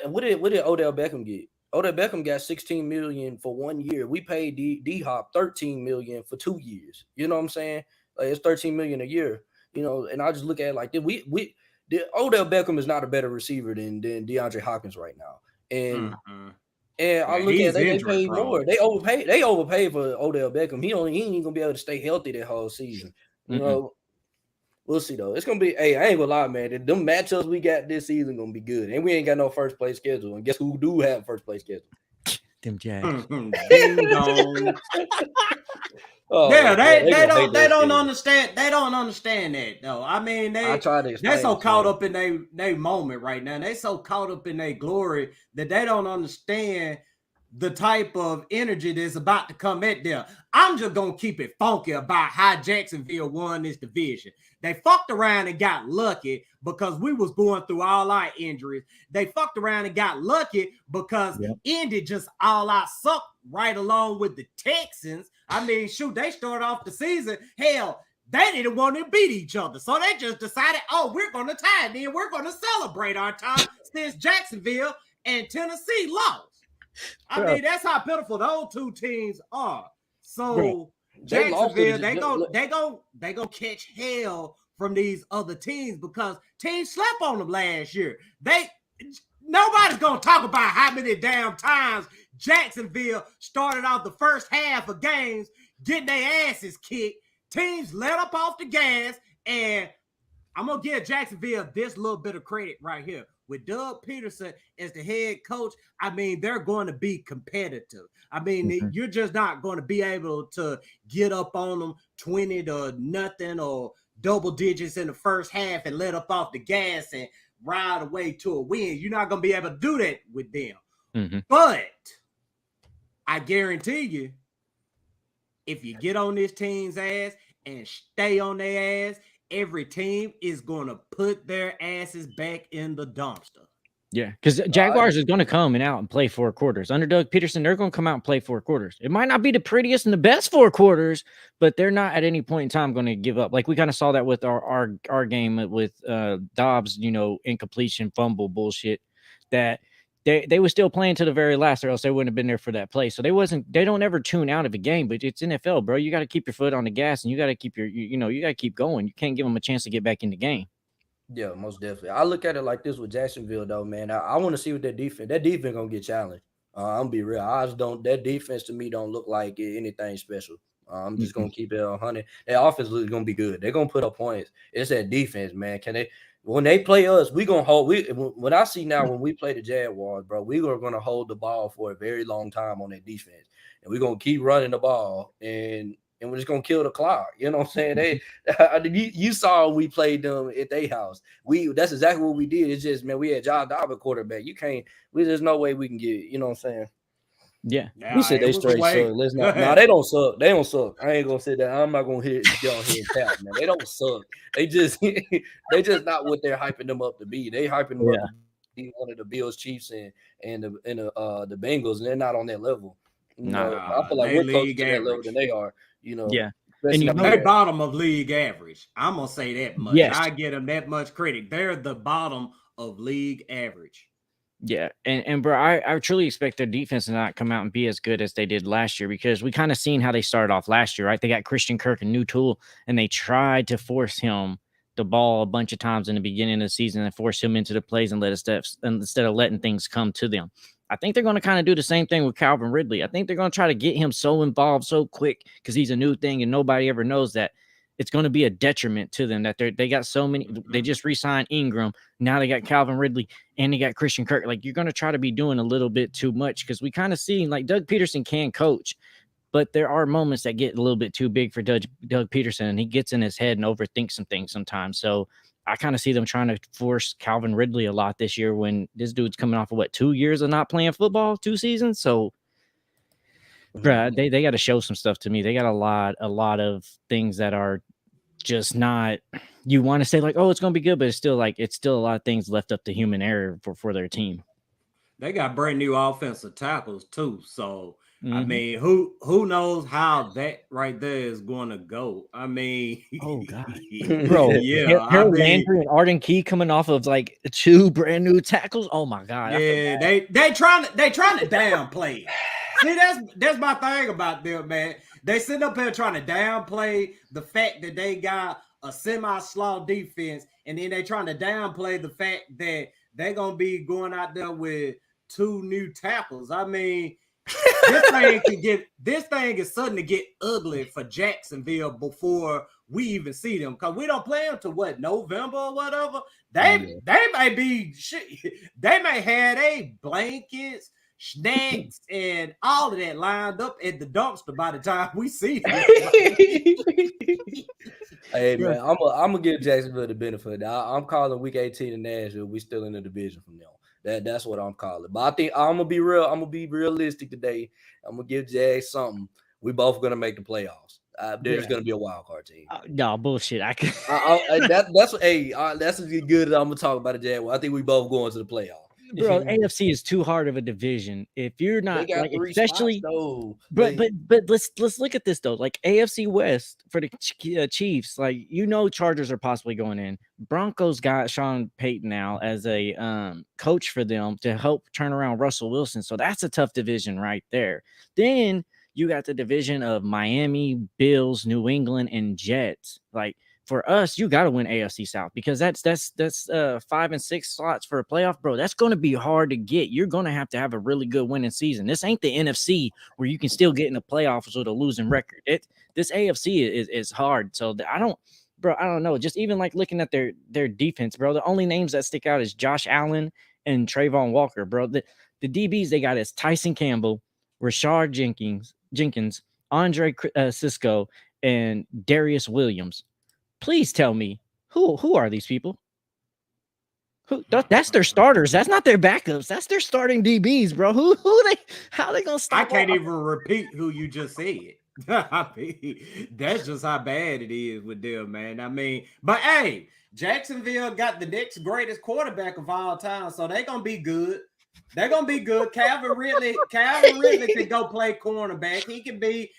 What did Odell Beckham get? Odell Beckham got $16 million for 1 year. We paid D-Hop $13 million for 2 years. You know what I'm saying? Like, it's $13 million a year, and I just look at it like this. Odell Beckham is not a better receiver than DeAndre Hopkins right now. And I look at they paid more. They overpaid for Odell Beckham. He ain't gonna be able to stay healthy that whole season. We'll see though. It's gonna be, hey, I ain't gonna lie, man. Them matchups we got this season gonna be good. And we ain't got no first place schedule. And guess who do have first place schedule? them Jags. Ding dong. Oh, yeah, they gonna don't understand. They don't understand that though. I mean, I try to explain they're so it to caught them. up in their moment right now. They so caught up in their glory that they don't understand the type of energy that's about to come at them. I'm just gonna keep it funky about how Jacksonville won this division. They fucked around and got lucky because we was going through all our injuries. They fucked around and got lucky because Indy just all out sucked right along with the Texans. I mean, shoot, they started off the season. Hell, they didn't want to beat each other. So they just decided, oh, we're going to tie it in. We're going to celebrate our time since Jacksonville and Tennessee lost. I mean, that's how pitiful those two teams are. So Jacksonville, they go catch hell from these other teams because teams slept on them last year. Nobody's gonna talk about how many damn times Jacksonville started off the first half of games getting their asses kicked. Teams let up off the gas, and I'm gonna give Jacksonville this little bit of credit right here. With Doug Peterson as the head coach, I mean, they're going to be competitive. I mean, you're just not going to be able to get up on them 20-0 or double digits in the first half and let up off the gas and ride away to a win. You're not going to be able to do that with them. But I guarantee you, if you get on this team's ass and stay on their ass, every team is going to put their asses back in the dumpster. Yeah, because Jaguars is going to come out and play 4 quarters. Under Doug Peterson, they're going to come out and play 4 quarters. It might not be the prettiest and the best 4 quarters, but they're not at any point in time going to give up. Like we kind of saw that with our game with Dobbs, incompletion, fumble bullshit, that they were still playing to the very last, or else they wouldn't have been there for that play. So they don't ever tune out of a game, but it's NFL, bro. You got to keep your foot on the gas, and you got to keep you got to keep going. You can't give them a chance to get back in the game. Yeah, most definitely. I look at it like this with Jacksonville, though, man. I want to see what that defense gonna get challenged. I'm gonna be real. That defense to me don't look like anything special. I'm just gonna keep it 100. Their offense is gonna be good. They're gonna put up points. It's that defense, man. When they play us, we gonna hold. When I see now when we play the Jaguars, bro, we are gonna hold the ball for a very long time on that defense, and we're gonna keep running the ball, and we're just gonna kill the clock. You know what I'm saying? You saw when we played them at their house. That's exactly what we did. It's just, man, we had Josh Dobbs quarterback. There's no way we can get. You know what I'm saying? Yeah, we said they straight suck. Let's not. No, they don't suck. They don't suck. I ain't gonna say that. I'm not gonna hit y'all here and tap, man. They don't suck. They just not what they're hyping them up to be. They hyping them up to be one of the Bills, Chiefs, and the Bengals, and they're not on that level. I feel like we're closer to that level than they are. Yeah. And they're bottom of league average. I'm gonna say that much. Yes. I give them that much credit. They're the bottom of league average. Yeah, and bro, I truly expect their defense to not come out and be as good as they did last year, because we kind of seen how they started off last year, right? They got Christian Kirk, a new tool, and they tried to force him the ball a bunch of times in the beginning of the season and force him into the plays and instead of letting things come to them. I think they're going to kind of do the same thing with Calvin Ridley. I think they're going to try to get him so involved so quick because he's a new thing and nobody ever knows that. It's going to be a detriment to them that they got so many. They just re-signed Ingram. Now they got Calvin Ridley and they got Christian Kirk. Like, you're going to try to be doing a little bit too much because we kind of see like Doug Peterson can coach, but there are moments that get a little bit too big for Doug Peterson, and he gets in his head and overthinks some things sometimes. So I kind of see them trying to force Calvin Ridley a lot this year when this dude's coming off of 2 years of not playing football, 2 seasons. So bruh, they got to show some stuff to me. They got a lot of things that are just not, you want to say like, oh, it's going to be good, but it's still a lot of things left up to human error for their team. They got brand new offensive tackles too. So, I mean, who knows how that right there is going to go? I mean, oh God, bro, yeah. Harold Landry and Arden Key coming off of like 2 brand new tackles. Oh my God. Yeah, they trying to downplay. See, that's my thing about them, man. They sitting up here trying to downplay the fact that they got a semi-slaw defense, and then they trying to downplay the fact that they're gonna be going out there with 2 new tackles. I mean, this thing is suddenly get ugly for Jacksonville before we even see them, because we don't play them to November or whatever. They may be shit. They may have blankets, snacks, and all of that lined up at the dumpster by the time we see it. Hey man, I'm gonna give Jacksonville the benefit. I'm calling Week 18 in Nashville. We still in the division from them. That's what I'm calling. But I think I'm gonna be real. I'm gonna be realistic today. I'm gonna give Jags something. We both gonna make the playoffs. There's gonna be a wild card team. No bullshit. That's as good as I'm gonna talk about the Jaguars. I think we both going to the playoffs. Bro, AFC is too hard of a division. If you're not like, especially, but let's look at this though. Like AFC West for the Chiefs, like Chargers are possibly going in. Broncos got Sean Payton now as a coach for them to help turn around Russell Wilson. So that's a tough division right there. Then you got the division of Miami, Bills, New England, and Jets. Like for us, you got to win AFC South because that's 5 and 6 slots for a playoff, bro. That's going to be hard to get. You're going to have a really good winning season. This ain't the NFC where you can still get in the playoffs with a losing record. This AFC is hard. So I don't know. Just even like looking at their defense, bro. The only names that stick out is Josh Allen and Trayvon Walker, bro. The DBs they got is Tyson Campbell, Rashard Jenkins, Andre Cisco, and Darius Williams. Please tell me who are these people? That's their starters. That's not their backups. That's their starting DBs, bro. How they gonna stop? I can't even repeat who you just said. I mean, that's just how bad it is with them, man. I mean, but hey, Jacksonville got the next greatest quarterback of all time, so they're gonna be good. They're gonna be good. Calvin Ridley can go play cornerback. He can be,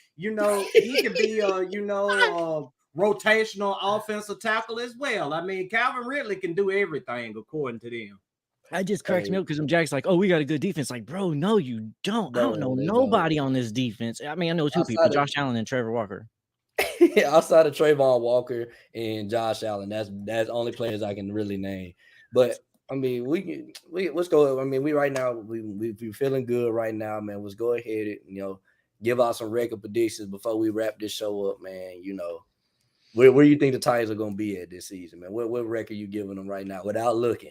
rotational offensive tackle as well. I mean, Calvin Ridley can do everything according to them. I just cracks me up because them Jags like, oh, we got a good defense. Like, bro, no, you don't. I don't know nobody on this defense. I mean, I know two people, Josh Allen and Trevor Walker. Outside of Trayvon Walker and Josh Allen, that's only players I can really name. But I mean, we let's go. I mean, we right now we feeling good right now, man. Let's go ahead and give out some record predictions before we wrap this show up, man. Where you think the Titans are gonna be at this season, man? What record you giving them right now without looking?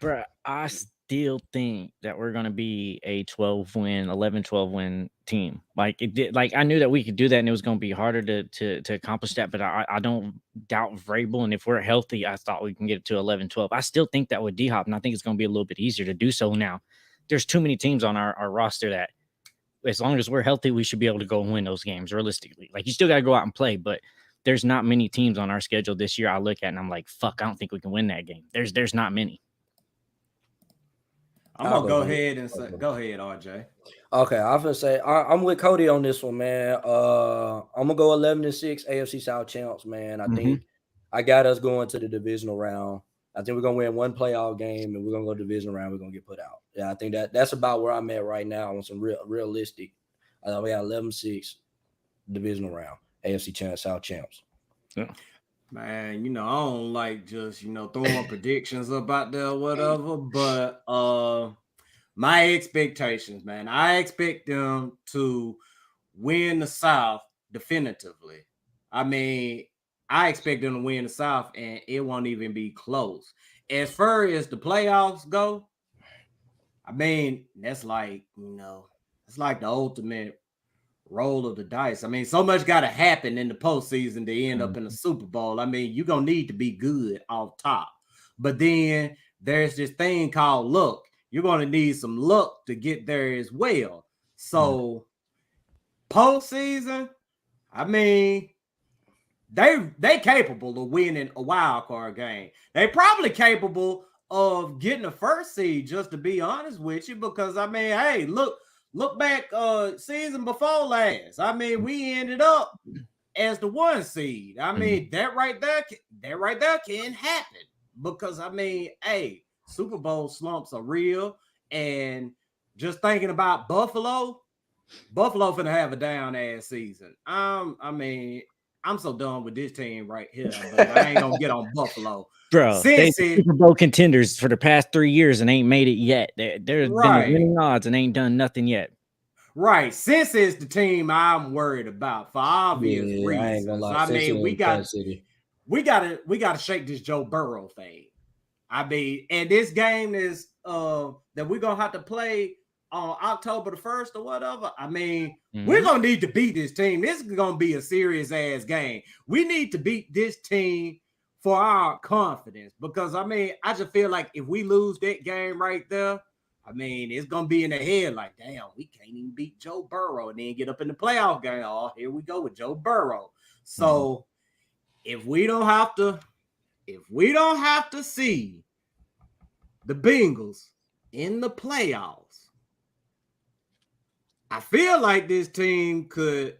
Bro, I still think that we're gonna be a 12 win team. Like I knew that we could do that, and it was gonna be harder to accomplish that. But I don't doubt Vrabel, and if we're healthy, I thought we can get it to 11-12. I still think that with D-Hop, and I think it's gonna be a little bit easier to do so now. There's too many teams on our roster that, as long as we're healthy, we should be able to go and win those games realistically. Like you still gotta go out and play, but there's not many teams on our schedule this year I look at and I'm like, fuck, I don't think we can win that game. There's not many. I'm gonna go ahead and say, go ahead, RJ. Okay, I'm gonna say I'm with Cody on this one, man. I'm gonna go 11-6 AFC South champs, man. I think I got us going to the divisional round. I think we're gonna win one playoff game and we're gonna go divisional round. We're gonna get put out. Yeah, I think that's about where I'm at right now on some realistic. We got 11-6 divisional round. AFC champs, South champs. Yeah. Man, I don't like just, throwing predictions about there or whatever, but my expectations, man, I expect them to win the South definitively. I mean, I expect them to win the South and it won't even be close. As far as the playoffs go, I mean, that's like, it's like the ultimate roll of the dice. I mean, so much got to happen in the postseason to end up in the Super Bowl. I mean, you're going to need to be good off top. But then there's this thing called luck. You're going to need some luck to get there as well. So postseason, I mean, they capable of winning a wild card game. They probably capable of getting a first seed, just to be honest with you, because I mean, hey, look back season before last. I mean, we ended up as the 1 seed. I mean, that right there can happen because I mean, hey, Super Bowl slumps are real. And just thinking about Buffalo finna have a down ass season. I mean, I'm so done with this team right here, but I ain't gonna get on Buffalo. Bro, they're Super Bowl contenders for the past 3 years and ain't made it yet. There's been winning odds and ain't done nothing yet. Right. Cincy is the team I'm worried about for obvious reasons. I ain't gonna lie. I mean, we gotta shake this Joe Burrow thing. I mean, and this game is that we're gonna have to play on October the 1st or whatever, I mean, Mm-hmm. we're going to need to beat this team. This is going to be a serious ass game. We need to beat this team for our confidence because, I mean, I just feel like if we lose that game right there, I mean, it's going to be in the head like, damn, we can't even beat Joe Burrow and then get up in the playoff game. Oh, here we go with Joe Burrow. So if we don't have to see the Bengals in the playoffs, I feel like this team could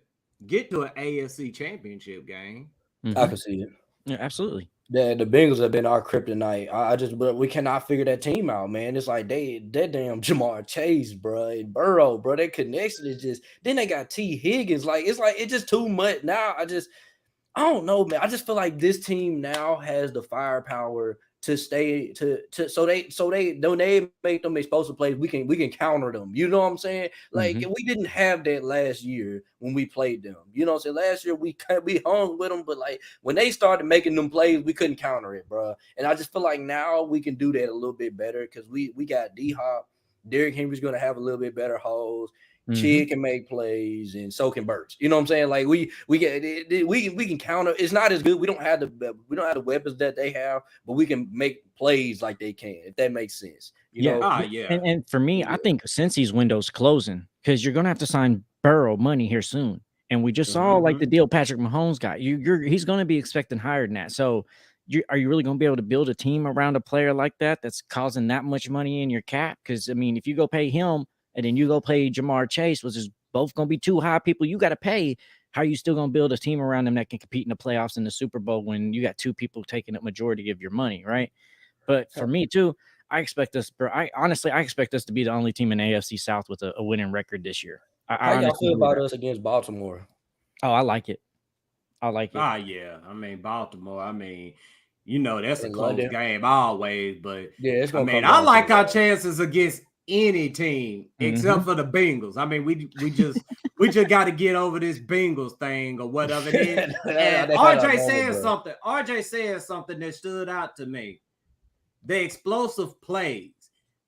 get to an AFC championship game. I can see it. Yeah, absolutely. The Bengals have been our kryptonite. But we cannot figure that team out, man. It's like that damn Jamar Chase, bro, and Burrow, bro. That connection is just. Then they got T. Higgins. It's just too much. Now I don't know, man. I just feel like this team now has the firepower to stay so they when they make them explosive plays, we can counter them. You know what I'm saying? Like we didn't have that last year when we played them. You know what I'm saying? Last year we hung with them, but like when they started making them plays, we couldn't counter it, bro. And I just feel like now we can do that a little bit better because we got D-Hop. Derrick Henry's gonna have a little bit better holes. Chig can make plays, and so can Burks. You know what I'm saying? Like we can counter. It's not as good. We don't have the weapons that they have, but we can make plays like they can. If that makes sense. You know? And for me, I think since these windows closing, because you're gonna have to sign Burrow money here soon, and we just saw like the deal Patrick Mahomes got. He's gonna be expecting higher than that. So. Are you really going to be able to build a team around a player like that that's causing that much money in your cap? Because, I mean, if you go pay him and then you go pay Jamar Chase, which is both going to be too high people you got to pay, how are you still going to build a team around them that can compete in the playoffs and the Super Bowl when you got two people taking up majority of your money, right? But for me, too, I expect us to be the only team in the AFC South with a winning record this year. How y'all feel about us against Baltimore? Oh, I like it. Yeah. I mean, Baltimore, that's a close game always, but I like our chances against any team except for the Bengals. I mean, we just got to get over this Bengals thing or whatever it is. And RJ said something that stood out to me. The explosive plays.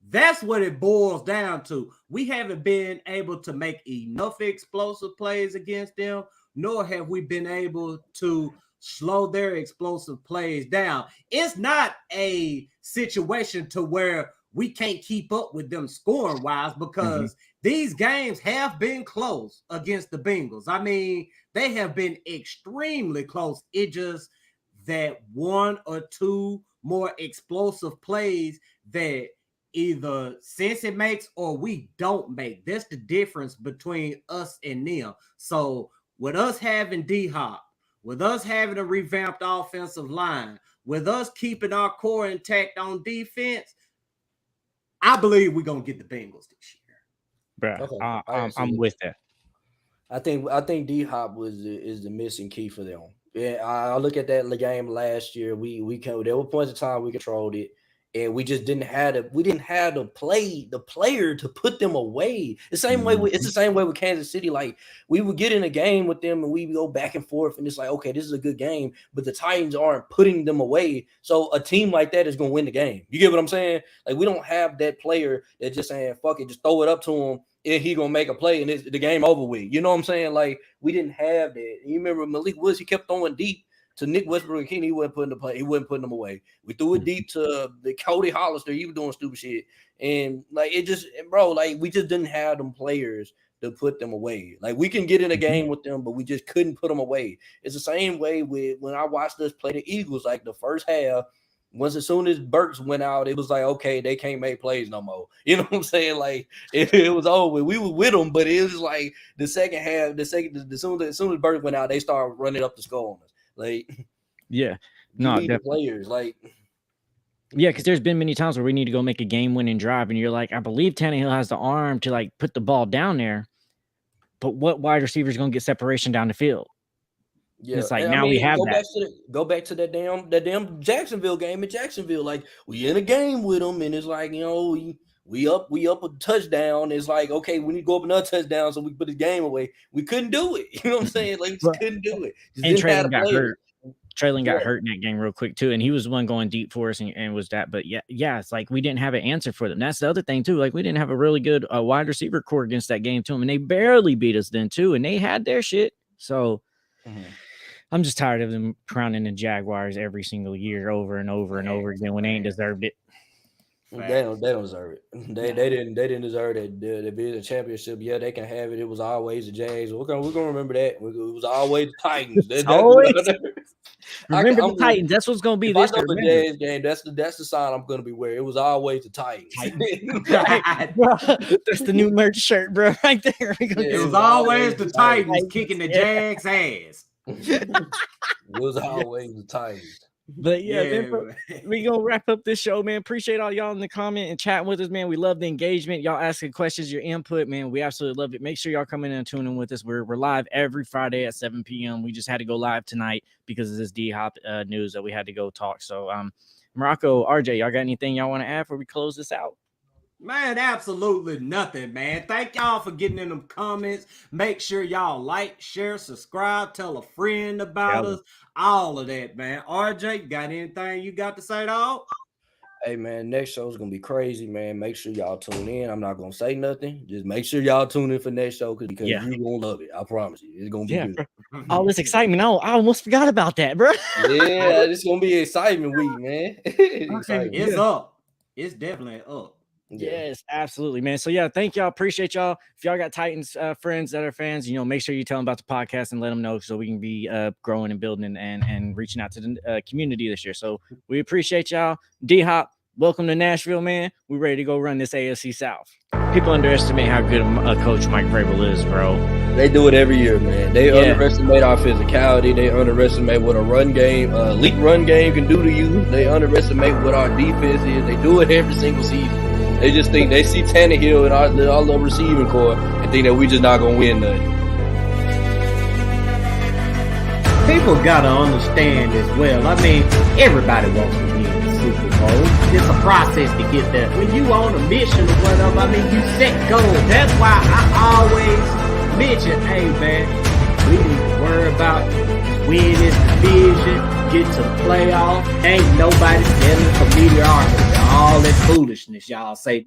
That's what it boils down to. We haven't been able to make enough explosive plays against them, nor have we been able to slow their explosive plays down. It's not a situation to where we can't keep up with them scoring wise because these games have been close against the Bengals. I mean, they have been extremely close. It just that one or two more explosive plays that either Cincy makes or we don't make. That's the difference between us and them. So with us having D-Hop, with us having a revamped offensive line, with us keeping our core intact on defense, I believe we're going to get the Bengals this year. Bro, I'm with that. I think D-Hop is the missing key for them. Yeah, I look at that game last year. There were points of time we controlled it. And we just didn't have the player to put them away. The same way it's the same way with Kansas City. Like we would get in a game with them and we go back and forth, and it's like, okay, this is a good game, but the Titans aren't putting them away. So a team like that is gonna win the game. You get what I'm saying? Like we don't have that player that just saying, fuck it, just throw it up to him and he gonna make a play and the game over with. You know what I'm saying? Like we didn't have that. You remember Malik Woods, he kept throwing deep to Nick Westbrook and Kenny. He wasn't putting them away. We threw it deep to the Cody Hollister. He was doing stupid shit. And like it just, bro, like we just didn't have them players to put them away. Like we can get in a game with them, but we just couldn't put them away. It's the same way with when I watched us play the Eagles, like the first half. As soon as Burks went out, it was like, okay, they can't make plays no more. You know what I'm saying? Like it was over. We were with them, but it was like the second half, as soon as Burks went out, they started running up the score on us. Like, yeah, no, the players, like, yeah, because there's been many times where we need to go make a game-winning drive, and you're like, I believe Tannehill has the arm to like put the ball down there, but what wide receiver is going to get separation down the field? Yeah, it's like we have that. Go back to that damn Jacksonville game in Jacksonville. Like we in a game with them, and it's like we up a touchdown. It's like, okay, we need to go up another touchdown so we put the game away. We couldn't do it. You know what I'm saying? Like we just couldn't do it. And Traylon got hurt. Traylon got hurt in that game real quick too, and he was the one going deep for us and was that. But yeah, it's like we didn't have an answer for them. That's the other thing too. Like we didn't have a really good wide receiver core against that game to them, and they barely beat us then too, and they had their shit. So I'm just tired of them crowning the Jaguars every single year over and over and over again when they ain't deserved it. They don't deserve it. They didn't deserve it. The division championship. Yeah, they can have it. It was always the Jags. We're gonna remember that. It was always the Titans. Remember the Titans. That's what's gonna be this year. The Jags game. That's the sign I'm gonna be wearing. It was always the Titans. That's the new merch shirt, bro. Right there. It was always the Titans kicking the Jags' ass. It was always the Titans. But man, we gonna wrap up this show, man. Appreciate all y'all in the comment and chatting with us, man. We love the engagement, y'all asking questions, your input, man. We absolutely love it. Make sure y'all come in and tune in with us. We're live every Friday at 7 p.m. We just had to go live tonight because of this D-Hop news that we had to go talk. So Morocco, RJ, y'all got anything y'all want to add before we close this out? Man, absolutely nothing, man. Thank y'all for getting in them comments. Make sure y'all like, share, subscribe, tell a friend about us. All of that, man. RJ, got anything you got to say, dog? Hey, man, next show is going to be crazy, man. Make sure y'all tune in. I'm not going to say nothing. Just make sure y'all tune in for next show because you're going to love it. I promise you. It's going to be good. All this excitement. I almost forgot about that, bro. Yeah, it's going to be excitement week, man. It's up. It's definitely up. Yes, absolutely, man. So thank y'all. Appreciate y'all. If y'all got Titans friends that are fans, make sure you tell them about the podcast and let them know so we can be growing and building and reaching out to the community this year. So we appreciate y'all. D-Hop, welcome to Nashville, man. We're ready to go run this AFC South. People underestimate how good a coach Mike Vrabel is, bro. They do it every year, man. They underestimate our physicality. They underestimate what a run game, elite run game can do to you. They underestimate what our defense is. They do it every single season. They just think they see Tannehill and our little receiving core and think that we just not gonna win nothing. People gotta understand as well. I mean, everybody wants to win the Super Bowl. It's a process to get there. When you on a mission or whatever, I mean, you set goals. That's why I always mention, hey man, we need to worry about winning this division, get to the playoffs. Ain't nobody selling for mediocrity. All that foolishness y'all say.